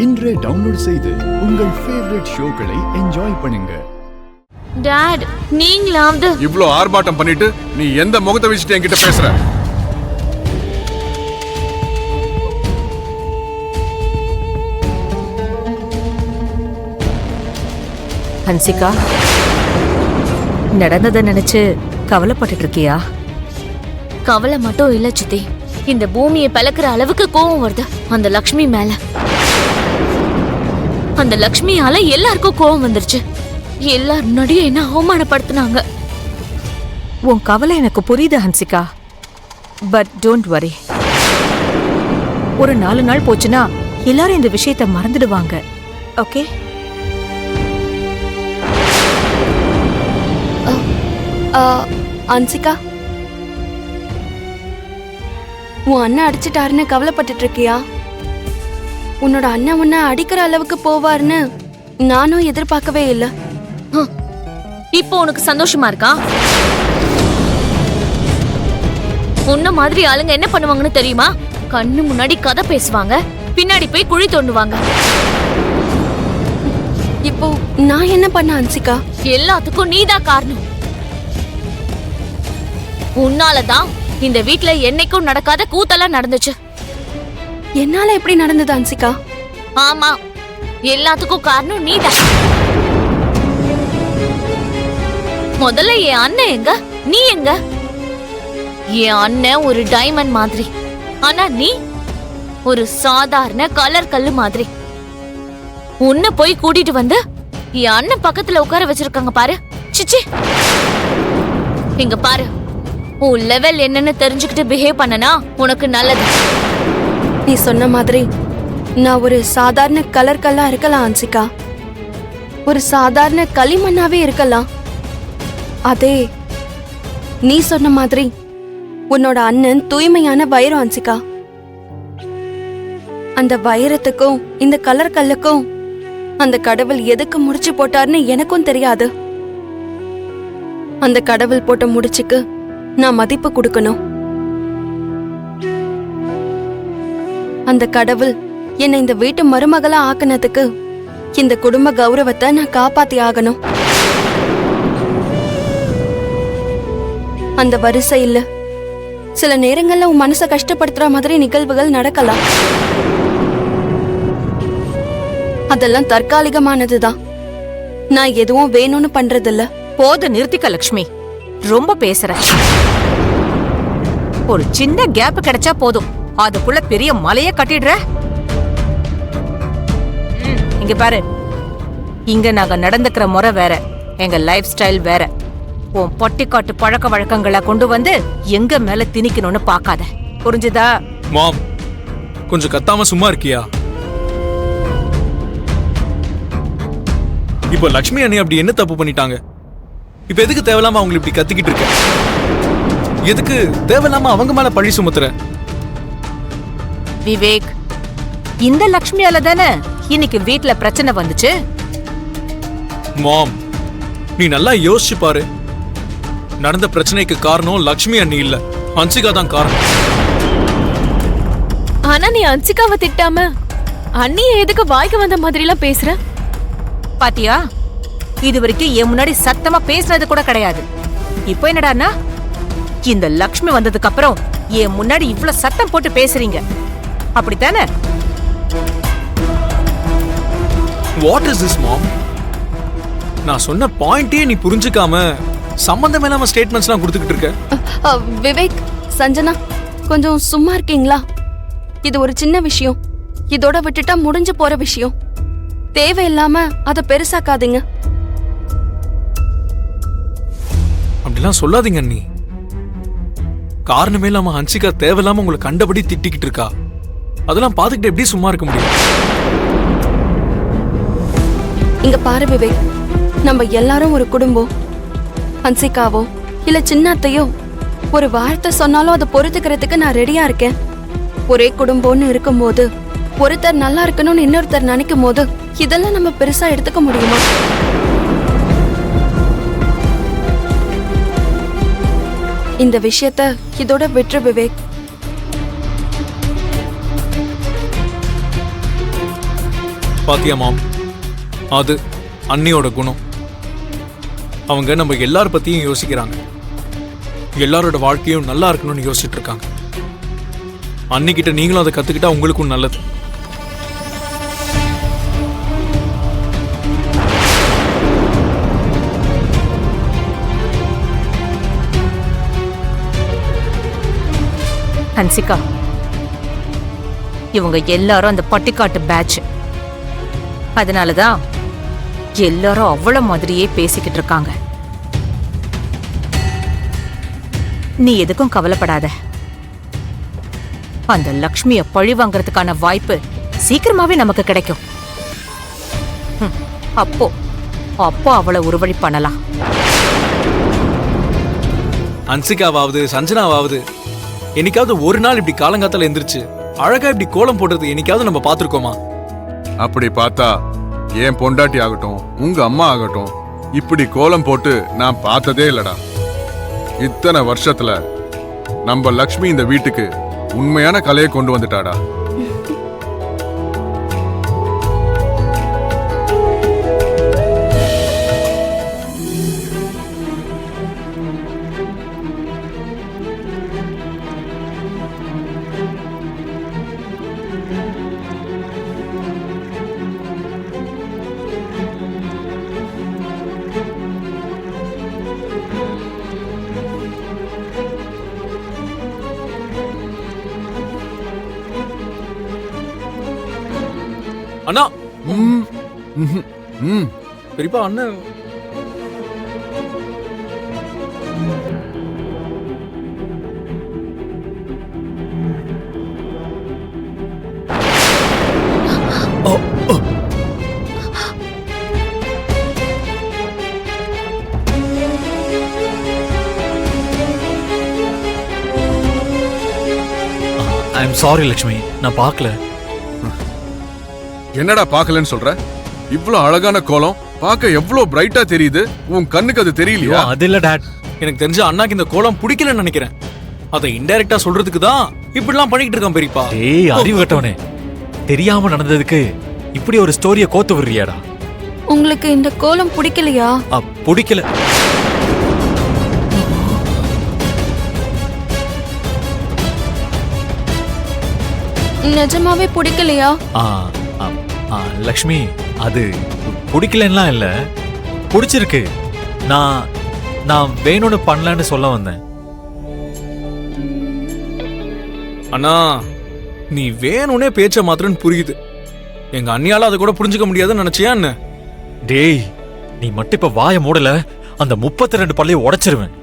இன்றே டவுன்லோட் செய்து உங்கள் ஃபேவரட் ஷோக்களை என்ஜாய் பண்ணுங்க. டாட், நீங்களாவது இவ்ளோ ஆர்ப்பாட்டம் பண்ணிட்டு நீ எந்த முகத்தை வச்சுட்டு என்கிட்ட பேசுற? ஹன்சிகா, நடந்ததை நினைச்சு கவலைப்பட்டு இருக்கியா? கவலை மட்டும் இல்ல சித்தி, இந்த பூமியை பலக்கிற அளவுக்கு கோவம் வருது அந்த லக்ஷ்மி மேல. அந்த லக்ஷ்மியால எல்லாருக்கும் கோவம் வந்துருச்சு. எல்லாரும் முன்னாடியும் என்ன அவமானப்படுத்தினாங்க. உன் கவலை எனக்கு புரியுது ஹன்சிகா, பட் டோன்ட் வரி. ஒரு 4 நாள் போச்சுன்னா எல்லாரும் இந்த விஷயத்தை மறந்துடுவாங்க. ஓகே? ஹன்சிகா, உன் அண்ணன் அடிச்சிட்டாருன்னு கவலைப்பட்டு இருக்கியா? உன்னோட அண்ணன் உன்னை அடிக்கிற அளவுக்கு போவாருன்னு நானும் எதிர்பார்க்கவே இல்லை. இப்போ உனக்கு சந்தோஷமா இருக்கா? உன்ன மாதிரி ஆளுங்க என்ன பண்ணுவாங்கன்னு தெரியுமா? கண்ணு முன்னாடி கதை பேசுவாங்க, பின்னாடி போய் குழி தோண்டுவாங்க. இப்போ நான் என்ன பண்ண ஹன்சிகா? எல்லாத்துக்கும் நீதான் காரணம். உன்னாலதான் இந்த வீட்ல என்னைக்கும் நடக்காத கூத்தெல்லாம் நடந்துச்சு. என்னால எப்படி நடந்தது ஹன்சிகா? ஆமா, எல்லாத்துக்கும் காரணம் நீதான். முதல்ல என் அண்ணன் எங்க, நீ எங்க? என் அண்ணன் ஒரு டைமண்ட் மாதிரி, ஆனா நீ ஒரு சாதாரண கலர் கல்லு மாதிரி. உன்னை போய் கூட்டிட்டு வந்து என் அண்ணன் பக்கத்துல உட்கார வச்சிருக்காங்க பாரு. சிச்சி, இங்க பாரு, உன் லெவல் என்னன்னு தெரிஞ்சுக்கிட்டு பிஹேவ் பண்ணனா உனக்கு நல்லது. நீ சொன்ன மாதிரி நான் ஒரு சாதாரண கலர் கல்லா இருக்கலாம் ஹன்சிகா, ஒரு சாதாரண களிமண்ணாவே இருக்கலாம். அதே நீ சொன்ன மாதிரி உன்னோட அண்ணன் தூய்மையான வைரம் ஹன்சிகா. அந்த வைரத்துக்கும் இந்த கலர் கல்லுக்கும் அந்த கடவுள் எதுக்கு முடிச்சு போட்டார்னு எனக்கும் தெரியாது. அந்த கடவுள் போட்ட முடிச்சுக்கு நான் மதிப்பு கொடுக்கணும். அந்த கடவுள் என்னை இந்த வீட்டு மருமகளா ஆக்குனதுக்கு இந்த குடும்ப கௌரவத்தை நான் காப்பாத்தி ஆகணும். அந்த வரிசையில் சில நேரங்கள்ல உன் மனசை கஷ்டப்படுத்துற மாதிரி நிகழ்வுகள் நடக்கலாம். அதெல்லாம் தற்காலிகமானதுதான். நான் எதுவும் வேணும்னு பண்றதில்ல. போது நிறுத்திக்க லக்ஷ்மி, ரொம்ப பேசுற. ஒரு சின்ன கேப் கிடைச்சா போதும், அதுக்குள்ள பெரிய மலைய கட்டிடுற. இங்க பாரு, இங்க நாங்க நடந்துக்கிற முறை வேற, எங்க லைஃப் ஸ்டைல் வேற. உன் பட்டிக்காட்டு பழக்க வழக்கங்களை கொண்டு வந்து எங்க மேல திணிக்கணும்னு பாக்காத, புரிஞ்சுதா? மாம், கொஞ்சம் கத்தாம சும்மா இருக்கியா? இப்போ லக்ஷ்மி அண்ணி அப்படி என்ன தப்பு பண்ணிட்டாங்க? இப்ப எதுக்கு தேவையில்லாம அவங்க இப்படி கத்திக்கிட்டு இருக்க? எதுக்கு தேவையில்லாம அவங்க மேல பழி சுமத்துற? விவேக், இந்த லக்ஷ்மியால தானே இன்னைக்கு வீட்ல பிரச்சனை வந்துச்சு. மாம், நீ நல்லா யோசிச்சு பாரு. நடந்த பிரச்சனைக்கு காரணம் லக்ஷ்மி அண்ணி இல்ல, ஹன்சிகா தான் காரணம். ஆனா நீ ஹன்சிகாவை திட்டாம அண்ணிய எதுக்கு வாய்க்கு வந்த மாதிரி எல்லாம் பேசுற? பாத்தியா, இது வரைக்கும் என் முன்னாடி சத்தமா பேசுனது கூட கிடையாது. இப்போ என்னடான்னா, இந்த லக்ஷ்மி வந்ததுக்கு அப்புறம் என் முன்னாடி இவ்வளவு சத்தம் போட்டு பேசுறீங்க, அப்படித்தானே? வாட் இஸ் திஸ் மாம்? நான் சொன்ன பாயிண்டே நீ புரிஞ்சுக்காம சம்பந்தம் இல்லாம ஸ்டேட்மெண்ட்ஸ்லாம் கொடுத்துக்கிட்டு இருக்க. விவேக், சஞ்சனா, கொஞ்சம் சும்மா இருக்கீங்களா? இது ஒரு சின்ன விஷயம், இதோட விட்டுட்டா முடிஞ்சு போற விஷயம். தேவையில்லாம அதை பெருசாக்காதீங்க. அப்படிலாம் சொல்லாதீங்க அண்ணி. காரணமே இல்லாம ஹன்சிகா தேவையில்லாம உங்களை கண்டபடி திட்டிக்கிட்டு இருக்கா. அதெல்லாம் பாத்துக்கிட்டு எப்படி சும்மா இருக்க முடியும்? இங்க பாரு விவேக், நம்ம எல்லாரும் ஒரு குடும்பம். ஹன்சிகாவோ இல்ல சின்னத்தையோ ஒரு வார்த்தை சொன்னாலும் அதை பொறுத்துக்கிறதுக்கு நான் ரெடியா இருக்கேன். ஒரே குடும்பம்னு இருக்கும்போது ஒருத்தர் நல்லா இருக்கணும்னு இன்னொருத்தர் நினைக்கும் போது இதெல்லாம் நம்ம பெருசா எடுத்துக்க முடியுமா? இந்த விஷயத்த இதோட விட்டுரு விவேக். பாத்தியா மாம், அது அண்ணியோட குணம். அவங்க நம்ம எல்லார பத்தியும் யோசிக்கிறாங்க, எல்லாரோட வாழ்க்கையும் நல்லா இருக்கணும்னு யோசிச்சுட்டு இருக்காங்க. அன்னிக்கிட்ட நீங்களும் அதை கத்துக்கிட்டா உங்களுக்கும் நல்லது. ஹன்சிகா, இவங்க எல்லாரும் அந்த பட்டிக்காட்டு பேட்ச். அதனாலதான் எல்லாரும் அவ்வளவு மாதிரியே பேசிக்கிட்டு இருக்காங்க. நீ எதுக்கும் கவலைப்படாத. அந்த லக்ஷ்மிய பழி வாங்கறதுக்கான வாய்ப்பு சீக்கிரமாவே நமக்கு கிடைக்கும். அப்போ அப்போ அவளை ஒரு வழி பண்ணலாம். ஹன்சிகாவாவது சஞ்சனாவாவது என்னைக்காவது ஒரு நாள் இப்படி காலங்காத்தால எந்திரிச்சு அழகா இப்படி கோலம் போடுறது என்னைக்காவது நம்ம பார்த்திருக்கோமா? அப்படி பார்த்தா என் பொண்டாட்டி ஆகட்டும், உங்க அம்மா ஆகட்டும், இப்படி கோலம் போட்டு நான் பார்த்ததே இல்லடா. இத்தனை வருஷத்துல நம்ம லக்ஷ்மி இந்த வீட்டுக்கு உண்மையான கலையை கொண்டு வந்துட்டாடா. அண்ணா, ம், ம்ஹும், ம். பெரியப்பா அண்ணன் ஐ எம் சாரி லக்ஷ்மி, நான் பார்க்கல. என்னடா பார்க்கலன்னு சொல்ற? இவ்ளோ அழகான கோலம் பார்க்க எவ்வளவு பிரைட்டா தெரியுது. உன் கண்ணுக்கு அது தெரியலையா? அது இல்ல டாட். எனக்கு தெரிஞ்ச அண்ணாக்கு இந்த கோலம் பிடிக்கலன்னு நினைக்கிறேன். அதை இன்டைரக்டா சொல்றதுக்கு தான் இப்படிலாம் பண்ணிக்கிட்டு இருக்கான் பெரியப்பா. டேய் அறிவு கட்டவனே, தெரியாம நடந்ததுக்கு இப்படி ஒரு ஸ்டோரியை கோத்து விடுறியாடா? உங்களுக்கு இந்த கோலம் பிடிக்கலையா? பிடிக்கல. நிஜமாவே பிடிக்கலையா? லக்ஷ்மி, அது பிடிக்கலன்னுலாம் இல்ல, பிடிச்சிருக்கு. நான் வேணும்னு பண்ணலன்னு சொல்ல வந்தேன். அண்ணா, நீ வேணும்னே பேச்ச மாத்திரன்னு புரியுது. எங்க அண்ணியால அதை கூட புரிஞ்சுக்க முடியாதுன்னு நினைச்சியா என்ன? டேய், நீ மட்டும் இப்ப வாயை மூடல, அந்த 32 பல்லையும் உடைச்சிருவேன்.